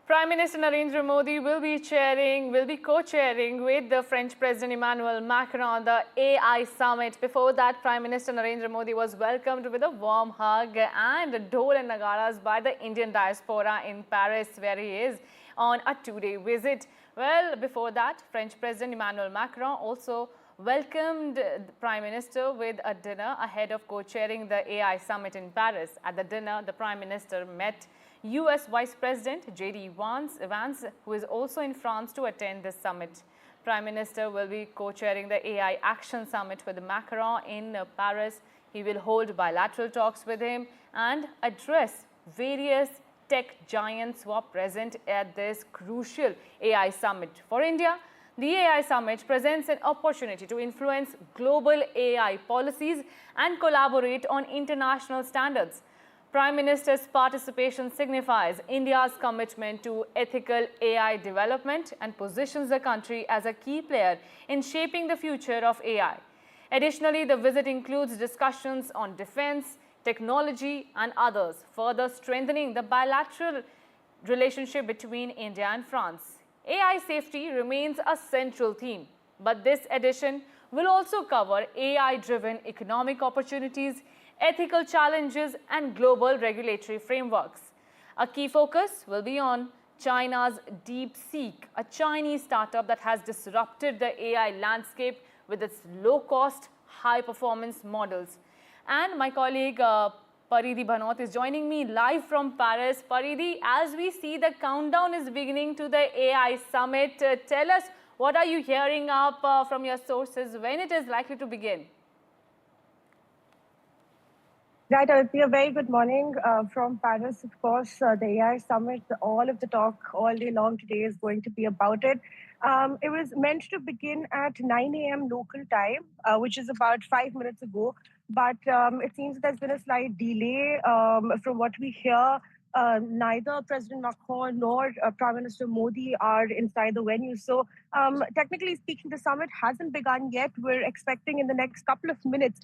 Prime Minister Narendra Modi will be co-chairing with the French President Emmanuel Macron the AI summit. Before that, Prime Minister Narendra Modi was welcomed with a warm hug and dhol and nagaras by the Indian diaspora in Paris, where he is on a two-day visit. Well, before that, French President Emmanuel Macron also welcomed the Prime Minister with a dinner ahead of co-chairing the AI summit in Paris. At the dinner, the Prime Minister met US Vice President J.D. Vance, who is also in France to attend this summit. Prime Minister will be co-chairing the AI Action Summit with Macron in Paris. He will hold bilateral talks with him and address various tech giants who are present at this crucial AI summit. For India, the AI summit presents an opportunity to influence global AI policies and collaborate on international standards. Prime Minister's participation signifies India's commitment to ethical AI development and positions the country as a key player in shaping the future of AI. Additionally, the visit includes discussions on defense, technology and others, further strengthening the bilateral relationship between India and France. AI safety remains a central theme, but this edition will also cover AI-driven economic opportunities, ethical challenges and global regulatory frameworks. A key focus will be on China's DeepSeek, a Chinese startup that has disrupted the AI landscape with its low-cost, high-performance models. And my colleague Paridhi Bhanot is joining me live from Paris. Paridhi, as we see the countdown is beginning to the AI summit, tell us what are you hearing up from your sources, when it is likely to begin? Right, Aditi, a very good morning from Paris. Of course, the AI summit, all of the talk all day long today is going to be about it. It was meant to begin at 9 a.m. local time, which is about 5 minutes ago. But it seems there's been a slight delay. From what we hear, neither President Macron nor Prime Minister Modi are inside the venue. So technically speaking, the summit hasn't begun yet. We're expecting in the next couple of minutes,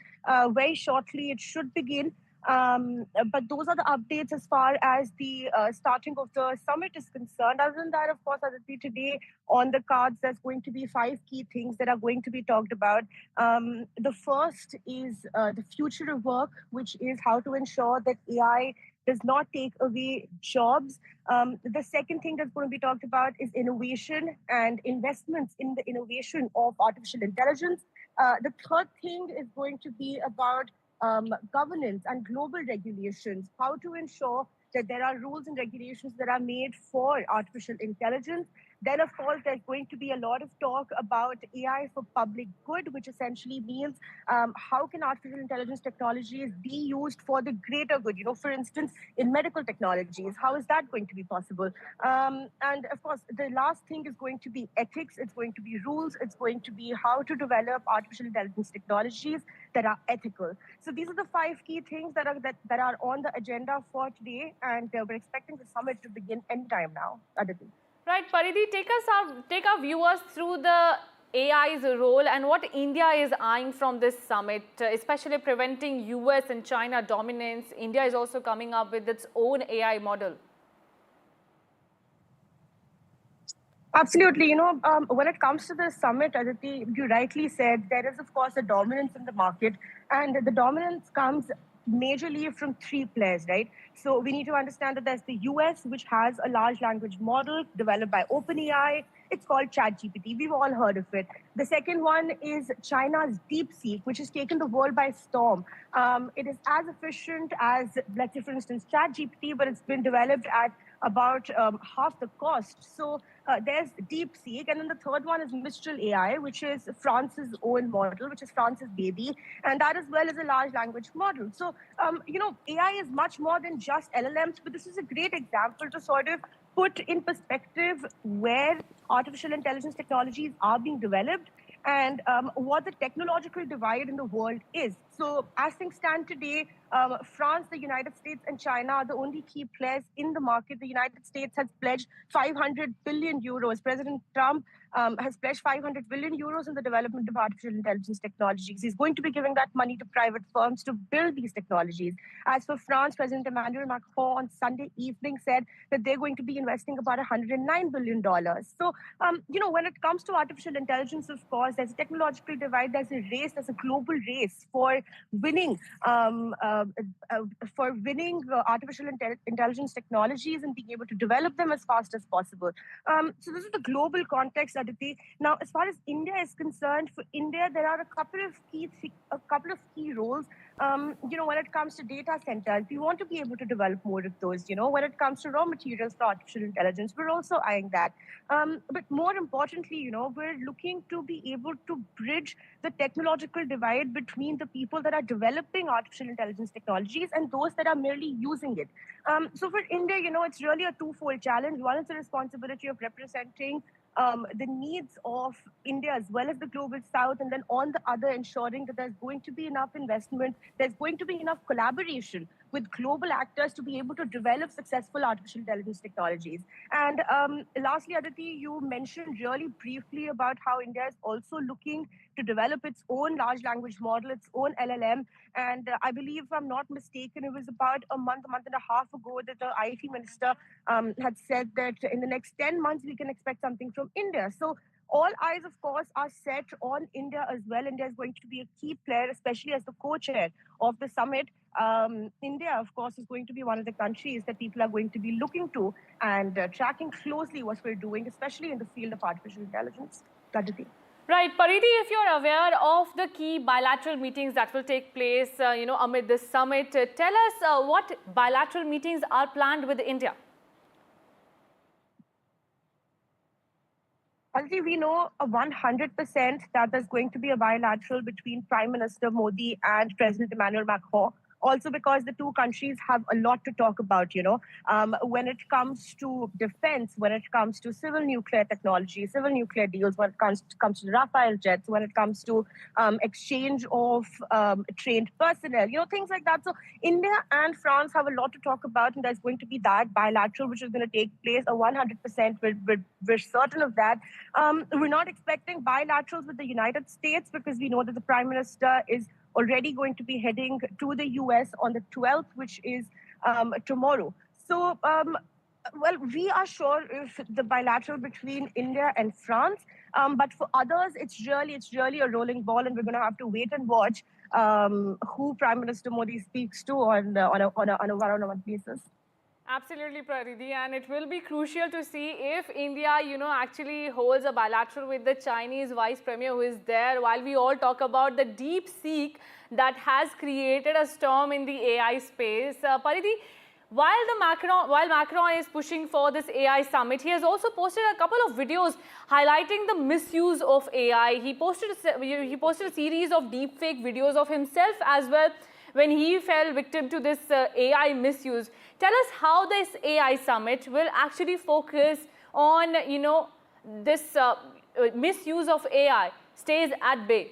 very shortly, it should begin. But those are the updates as far as the starting of the summit is concerned. Other than that, of course, Aditi, today on the cards, there's going to be 5 key things that are going to be talked about. The first is the future of work, which is how to ensure that AI does not take away jobs. The second thing that's going to be talked about is innovation and investments in the innovation of artificial intelligence. The third thing is going to be about governance and global regulations, how to ensure that there are rules and regulations that are made for artificial intelligence. Then, of course, there's going to be a lot of talk about AI for public good, which essentially means how can artificial intelligence technologies be used for the greater good? You know, for instance, in medical technologies, how is that going to be possible? And of course, the last thing is going to be ethics. It's going to be rules. It's going to be how to develop artificial intelligence technologies that are ethical. So these are the 5 key things that are on the agenda for today, and we're expecting the summit to begin anytime now. Aditi. Right, Paridhi, take our viewers through the AI's role and what India is eyeing from this summit, especially preventing US and China dominance. India is also coming up with its own AI model. Absolutely. You know, when it comes to the summit, Aditi, you rightly said, there is, of course, a dominance in the market. And the dominance comes majorly from 3 players, right? So we need to understand that there's the US, which has a large language model developed by OpenAI. It's called ChatGPT. We've all heard of it. The second one is China's DeepSeek, which has taken the world by storm. It is as efficient as, let's say, for instance, ChatGPT, but it's been developed at about half the cost. So there's DeepSeek. And then the third one is Mistral AI, which is France's own model, which is France's baby. And that as well is a large language model. So, you know, AI is much more than just LLMs, but this is a great example to sort of put in perspective where artificial intelligence technologies are being developed and what the technological divide in the world is. So as things stand today, France, the United States, and China are the only key players in the market. The United States has pledged 500 billion euros. President Trump has pledged 500 billion euros in the development of artificial intelligence technologies. He's going to be giving that money to private firms to build these technologies. As for France, President Emmanuel Macron on Sunday evening said that they're going to be investing about $109 billion. So, when it comes to artificial intelligence, of course, there's a technological divide, there's a race, there's a global race for winning artificial intelligence technologies and being able to develop them as fast as possible. So this is the global context, Aditi. Now, as far as India is concerned, for India, there are a couple of key roles. When it comes to data centers, we want to be able to develop more of those. When it comes to raw materials for artificial intelligence, we're also eyeing that. But more importantly, we're looking to be able to bridge the technological divide between the people that are developing artificial intelligence technologies and those that are merely using it. So for India, it's really a twofold challenge. One is the responsibility of representing the needs of India as well as the global south, and then on the other, ensuring that there's going to be enough investment, there's going to be enough collaboration with global actors to be able to develop successful artificial intelligence technologies. And lastly, Aditi, you mentioned really briefly about how India is also looking to develop its own large language model, its own LLM. And I believe, if I'm not mistaken, it was about a month and a half ago that the IT minister had said that in the next 10 months, we can expect something from India. So all eyes, of course, are set on India as well. India is going to be a key player, especially as the co-chair of the summit. India, of course, is going to be one of the countries that people are going to be looking to and tracking closely what we're doing, especially in the field of artificial intelligence. Aditi. Right, Pariti, if you're aware of the key bilateral meetings that will take place, amid this summit, tell us what bilateral meetings are planned with India. Already, we know 100% that there's going to be a bilateral between Prime Minister Modi and President Emmanuel Macron. Also because the two countries have a lot to talk about, when it comes to defense, when it comes to civil nuclear technology, civil nuclear deals, when it comes to the Rafale jets, when it comes to exchange of trained personnel, things like that. So India and France have a lot to talk about, and there's going to be that bilateral, which is going to take place 100%. We're certain of that. We're not expecting bilaterals with the United States because we know that the Prime Minister is already going to be heading to the US on the 12th, which is tomorrow. So, we are sure if the bilateral between India and France, but for others, it's really a rolling ball, and we're going to have to wait and watch who Prime Minister Modi speaks to on a one-on-one basis. Absolutely, Paridi, and it will be crucial to see if India, actually holds a bilateral with the Chinese Vice Premier who is there, while we all talk about the deep seek that has created a storm in the AI space. Paridi, while Macron is pushing for this AI summit, he has also posted a couple of videos highlighting the misuse of AI. He posted a series of deepfake videos of himself as well when he fell victim to this AI misuse. Tell us how this AI summit will actually focus on, this misuse of AI stays at bay.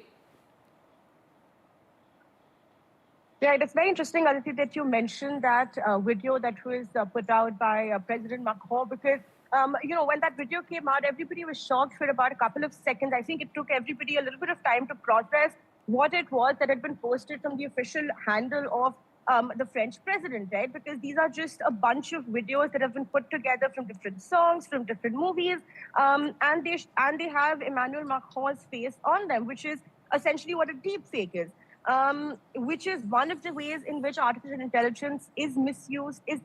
Right, it's very interesting, Aditi, that you mentioned that video that was put out by President Macron, because when that video came out, everybody was shocked for about a couple of seconds. I think it took everybody a little bit of time to process what it was that had been posted from the official handle of the French president, right? Because these are just a bunch of videos that have been put together from different songs, from different movies, and they have Emmanuel Macron's face on them, which is essentially what a deep fake is. Which is one of the ways in which artificial intelligence is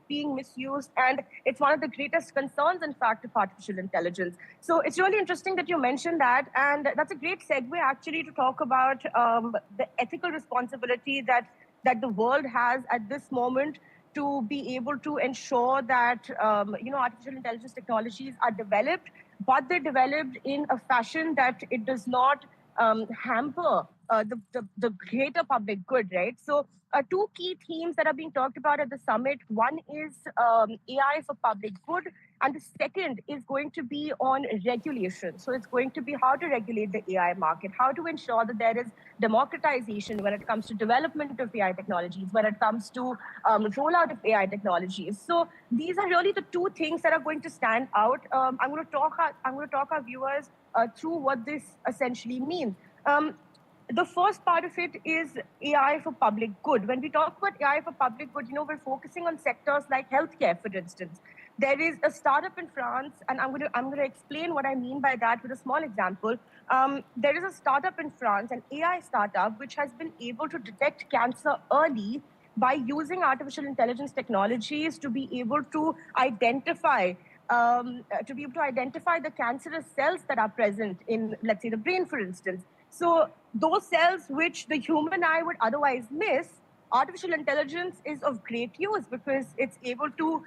being misused, and it's one of the greatest concerns, in fact, of artificial intelligence. So it's really interesting that you mentioned that, and that's a great segue actually to talk about the ethical responsibility that the world has at this moment to be able to ensure that artificial intelligence technologies are developed, but they're developed in a fashion that it does not hamper the greater public good, right? So two key themes that are being talked about at the summit. One is AI for public good, And the second is going to be on regulation. So it's going to be how to regulate the AI market, how to ensure that there is democratization when it comes to development of AI technologies, when it comes to rollout of AI technologies. So these are really the two things that are going to stand out. I'm going to talk our viewers through what this essentially means. The first part of it is AI for public good. When we talk about AI for public good, we're focusing on sectors like healthcare, for instance. There is a startup in France, and I'm going to explain what I mean by that with a small example. There is a startup in France, an AI startup, which has been able to detect cancer early by using artificial intelligence technologies to be able to identify the cancerous cells that are present in, let's say, the brain, for instance. So those cells which the human eye would otherwise miss, artificial intelligence is of great use because it's able to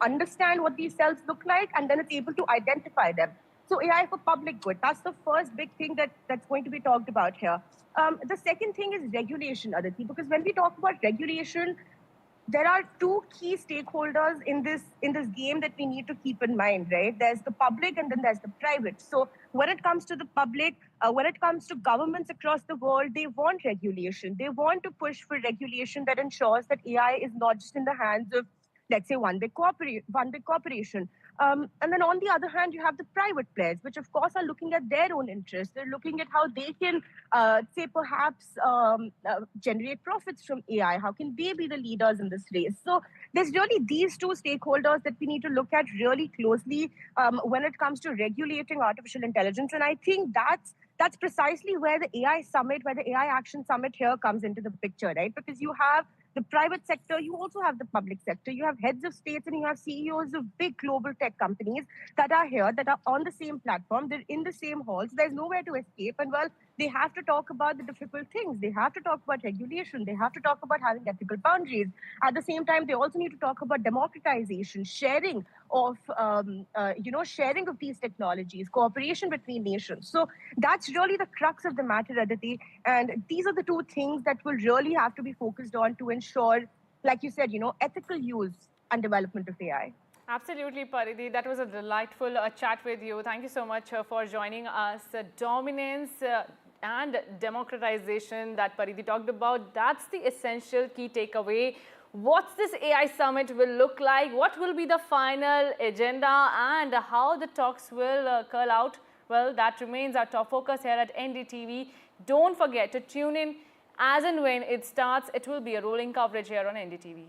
understand what these cells look like, and then it's able to identify them. So AI for public good, that's the first big thing that's going to be talked about here. The second thing is regulation, Aditi, because when we talk about regulation, there are two key stakeholders in this game that we need to keep in mind, right? There's the public and then there's the private. So when it comes to the public, when it comes to governments across the world, they want regulation. They want to push for regulation that ensures that AI is not just in the hands of, let's say, one big corporation. And then on the other hand, you have the private players, which of course are looking at their own interests. They're looking at how they can, say, perhaps generate profits from AI. How can they be the leaders in this race? So there's really these two stakeholders that we need to look at really closely when it comes to regulating artificial intelligence. And I think that's precisely where the AI summit, where the AI Action Summit here comes into the picture, right? Because you have the private sector, you also have the public sector. You have heads of states and you have CEOs of big global tech companies that are here, that are on the same platform. They're in the same halls. There's nowhere to escape. And well, they have to talk about the difficult things. They have to talk about regulation. They have to talk about having ethical boundaries. At the same time, they also need to talk about democratization, sharing of these technologies, cooperation between nations. So that's really the crux of the matter, Aditi. And these are the two things that will really have to be focused on to ensure, like you said, ethical use and development of AI. Absolutely, Paridhi. That was a delightful chat with you. Thank you so much for joining us. Dominance and democratization that Paridhi talked about, that's the essential key takeaway. What's this AI summit will look like? What will be the final agenda and how the talks will curl out? Well, that remains our top focus here at NDTV. Don't forget to tune in as and when it starts. It will be a rolling coverage here on NDTV.